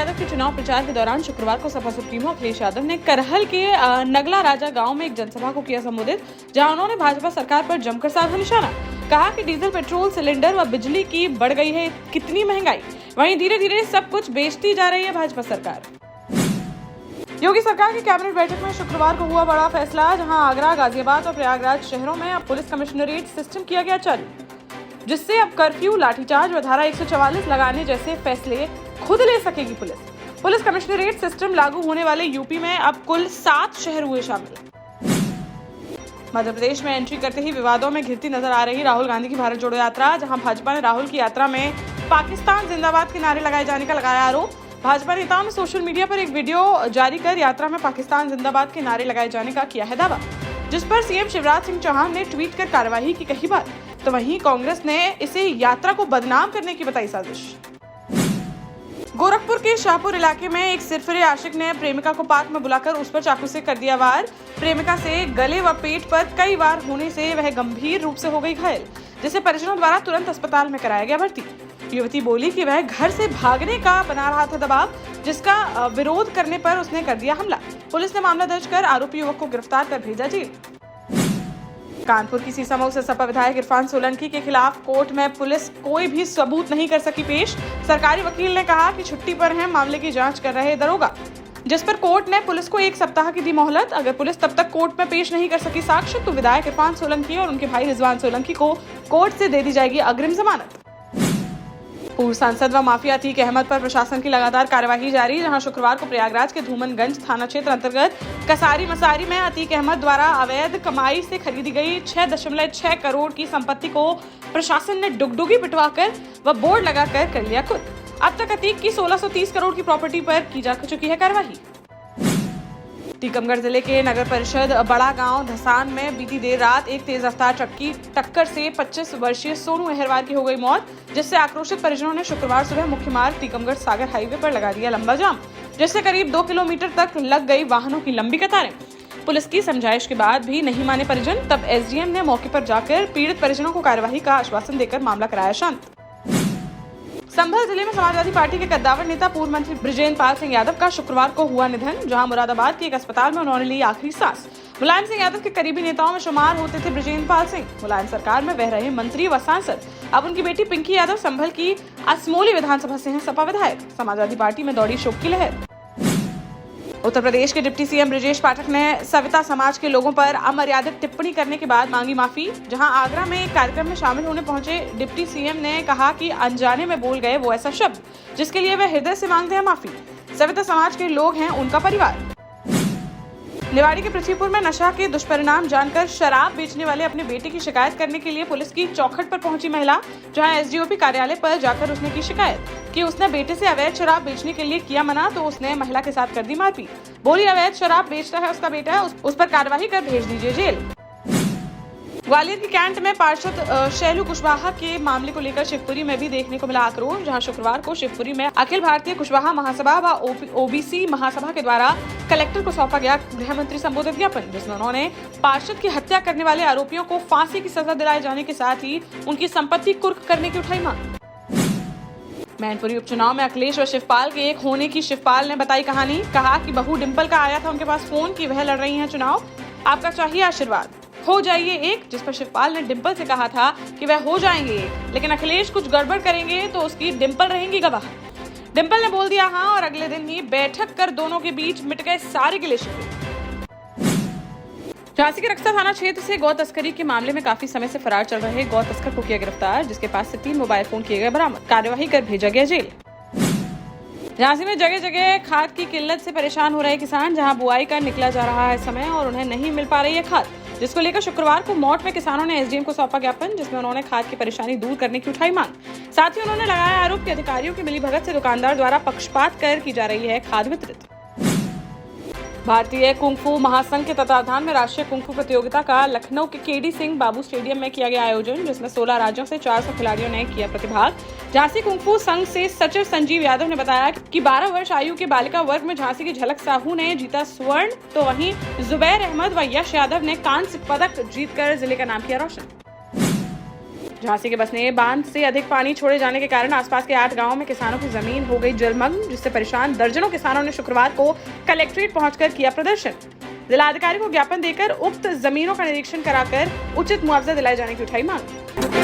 यादव के चुनाव प्रचार के दौरान शुक्रवार को सपा सुप्रीमो अखिलेश यादव ने करहल के नगला राजा गांव में एक जनसभा को किया संबोधित, जहां उन्होंने भाजपा सरकार पर जमकर साधा निशाना। कहा कि डीजल पेट्रोल सिलेंडर व बिजली की बढ़ गई है कितनी महंगाई, वहीं धीरे धीरे सब कुछ बेचती जा रही है भाजपा सरकार। योगी सरकार की कैबिनेट बैठक में शुक्रवार को हुआ बड़ा फैसला, जहां आगरा, गाजियाबाद और प्रयागराज शहरों में अब पुलिस कमिश्नरेट सिस्टम किया गया चालू, जिससे अब कर्फ्यू, लाठीचार्ज व धारा 144 लगाने जैसे फैसले खुद ले सकेगी पुलिस। पुलिस कमिश्नरेट सिस्टम लागू होने वाले यूपी में अब कुल 7 शहर हुए शामिल। मध्य प्रदेश में एंट्री करते ही विवादों में घिरती नजर आ रही राहुल गांधी की भारत जोड़ो यात्रा, जहां भाजपा ने राहुल की यात्रा में पाकिस्तान जिंदाबाद के नारे लगाए जाने का लगाया आरोप। भाजपा नेताओं ने सोशल मीडिया पर एक वीडियो जारी कर यात्रा में पाकिस्तान जिंदाबाद के नारे लगाए जाने का किया है दावा, जिस पर सीएम शिवराज सिंह चौहान ने ट्वीट कर कार्रवाई की कही बात, तो वहीं कांग्रेस ने इसे यात्रा को बदनाम करने की बताई साजिश। गोरखपुर के शाहपुर इलाके में एक सिरफिरे आशिक ने प्रेमिका को पार्क में बुलाकर उस पर चाकू से कर दिया वार। प्रेमिका से गले व पेट पर कई वार होने से वह गंभीर रूप से हो गई घायल, जिसे परिजनों द्वारा तुरंत अस्पताल में कराया गया भर्ती। युवती बोली कि वह घर से भागने का बना रहा था दबाव, जिसका विरोध करने पर उसने कर दिया हमला। पुलिस ने मामला दर्ज कर आरोपी युवक को गिरफ्तार कर भेजा जेल। कानपुर की सीसामऊ से सपा विधायक इरफान सोलंकी के खिलाफ कोर्ट में पुलिस कोई भी सबूत नहीं कर सकी पेश। सरकारी वकील ने कहा कि छुट्टी पर हैं मामले की जांच कर रहे दरोगा, जिस पर कोर्ट ने पुलिस को 1 सप्ताह की दी मोहलत। अगर पुलिस तब तक कोर्ट में पेश नहीं कर सकी साक्ष्य, तो विधायक इरफान सोलंकी और उनके भाई रिजवान सोलंकी को कोर्ट से दे दी जाएगी अग्रिम जमानत। पूर्व सांसद व माफिया अतीक अहमद पर प्रशासन की लगातार कार्यवाही जारी, जहां शुक्रवार को प्रयागराज के धूमनगंज थाना क्षेत्र अंतर्गत कसारी मसारी में अतीक अहमद द्वारा अवैध कमाई से खरीदी गई 6.6 करोड़ की संपत्ति को प्रशासन ने डुगडुगी पिटवाकर व बोर्ड लगाकर कर लिया खुद। अब तक अतीक की 1630 करोड़ की प्रॉपर्टी पर की जा चुकी है कार्यवाही। टीकमगढ़ जिले के नगर परिषद बड़ा गांव धसान में बीती देर रात एक तेज रफ्तार ट्रक की टक्कर से 25 वर्षीय सोनू अहरवार की हो गई मौत, जिससे आक्रोशित परिजनों ने शुक्रवार सुबह मुख्य मार्ग टीकमगढ़ सागर हाईवे पर लगा दिया लंबा जाम, जिससे करीब 2 किलोमीटर तक लग गई वाहनों की लंबी कतारें। पुलिस की समझाइश के बाद भी नहीं माने परिजन, तब एसडीएम ने मौके पर जाकर पीड़ित परिजनों को कार्यवाही का आश्वासन देकर मामला कराया शांत। संभल जिले में समाजवादी पार्टी के कद्दावर नेता पूर्व मंत्री बृजेंद्र पाल सिंह यादव का शुक्रवार को हुआ निधन, जहां मुरादाबाद के एक अस्पताल में उन्होंने ली आखिरी सांस। मुलायम सिंह यादव के करीबी नेताओं में शुमार होते थे बृजेंद्र पाल सिंह। मुलायम सरकार में वह रहे मंत्री व सांसद। अब उनकी बेटी पिंकी यादव संभल की असमोली विधानसभा से हैं सपा विधायक। समाजवादी पार्टी में दौड़ी शोक की लहर। उत्तर प्रदेश के डिप्टी सीएम ब्रजेश पाठक ने सविता समाज के लोगों पर अमर्यादित टिप्पणी करने के बाद मांगी माफी, जहां आगरा में एक कार्यक्रम में शामिल होने पहुंचे डिप्टी सीएम ने कहा कि अनजाने में बोल गए वो ऐसा शब्द, जिसके लिए वे हृदय से मांगते हैं माफी। सविता समाज के लोग हैं उनका परिवार। निवाड़ी के पृथ्वीपुर में नशा के दुष्परिणाम जानकर शराब बेचने वाले अपने बेटे की शिकायत करने के लिए पुलिस की चौखट पर पहुंची महिला, जहां एसडीओपी कार्यालय पर जाकर उसने की शिकायत कि उसने बेटे से अवैध शराब बेचने के लिए किया मना, तो उसने महिला के साथ कर दी मारपीट। बोली अवैध शराब बेचता है उसका बेटा, उस पर कार्रवाई कर भेज दीजिए जेल। ग्वालियर की कैंट में पार्षद शैलू कुशवाहा के मामले को लेकर शिवपुरी में भी देखने को मिला आक्रोश, जहां शुक्रवार को शिवपुरी में अखिल भारतीय कुशवाहा महासभा व ओबीसी महासभा के द्वारा कलेक्टर को सौंपा गया गृह मंत्री संबोधित ज्ञापन, जिसमें उन्होंने पार्षद की हत्या करने वाले आरोपियों को फांसी की सजा दिलाए जाने के साथ ही उनकी संपत्ति कुर्क करने की उठाई मांग। मैनपुरी उपचुनाव में अखिलेश व शिवपाल के एक होने की शिवपाल ने बताई कहानी। कहा कि बहू डिंपल का आया था उनके पास फोन कि वह लड़ रही हैं चुनाव, आपका चाहिए आशीर्वाद, हो जाइए एक, जिस पर शिवपाल ने डिंपल से कहा था कि वह हो जाएंगे एक, लेकिन अखिलेश कुछ गड़बड़ करेंगे तो उसकी डिंपल रहेंगी गवाह। डिंपल ने बोल दिया हाँ, और अगले दिन ही बैठक कर दोनों के बीच मिट गए सारे गिले शिकवे। झांसी के रक्सा थाना क्षेत्र से गौ तस्करी के मामले में काफी समय से फरार चल रहे गौ तस्कर को किया गिरफ्तार, जिसके पास से 3 मोबाइल फोन किए गए बरामद, कार्यवाही कर भेजा गया जेल। झांसी में जगह जगह खाद की किल्लत से परेशान हो रहे किसान, जहां बुआई का निकला जा रहा है समय और उन्हें नहीं मिल पा रही है खाद, जिसको लेकर शुक्रवार को मौट में किसानों ने एसडीएम को सौंपा ज्ञापन, जिसमें उन्होंने खाद की परेशानी दूर करने की उठाई मांग। साथ ही उन्होंने लगाया आरोप कि अधिकारियों की मिलीभगत से दुकानदार द्वारा पक्षपात कर की जा रही है खाद वितरित। भारतीय कुंफू महासंघ के तत्वाधान में राष्ट्रीय कुंफू प्रतियोगिता का लखनऊ के केडी सिंह बाबू स्टेडियम में किया गया आयोजन, जिसमें 16 राज्यों से 400 खिलाड़ियों ने किया प्रतिभाग। झांसी कुंफू संघ से सचिव संजीव यादव ने बताया कि 12 वर्ष आयु के बालिका वर्ग में झांसी की झलक साहू ने जीता स्वर्ण, तो वहीं जुबैर अहमद व यश यादव ने कांस्य पदक जीतकर जिले का नाम किया रोशन। झांसी के बसने बांध से अधिक पानी छोड़े जाने के कारण आसपास के 8 गांवों में किसानों की जमीन हो गई जलमग्न, जिससे परेशान दर्जनों किसानों ने शुक्रवार को कलेक्ट्रेट पहुंचकर किया प्रदर्शन। जिलाधिकारी को ज्ञापन देकर उक्त जमीनों का निरीक्षण कराकर उचित मुआवजा दिलाए जाने की उठाई मांग।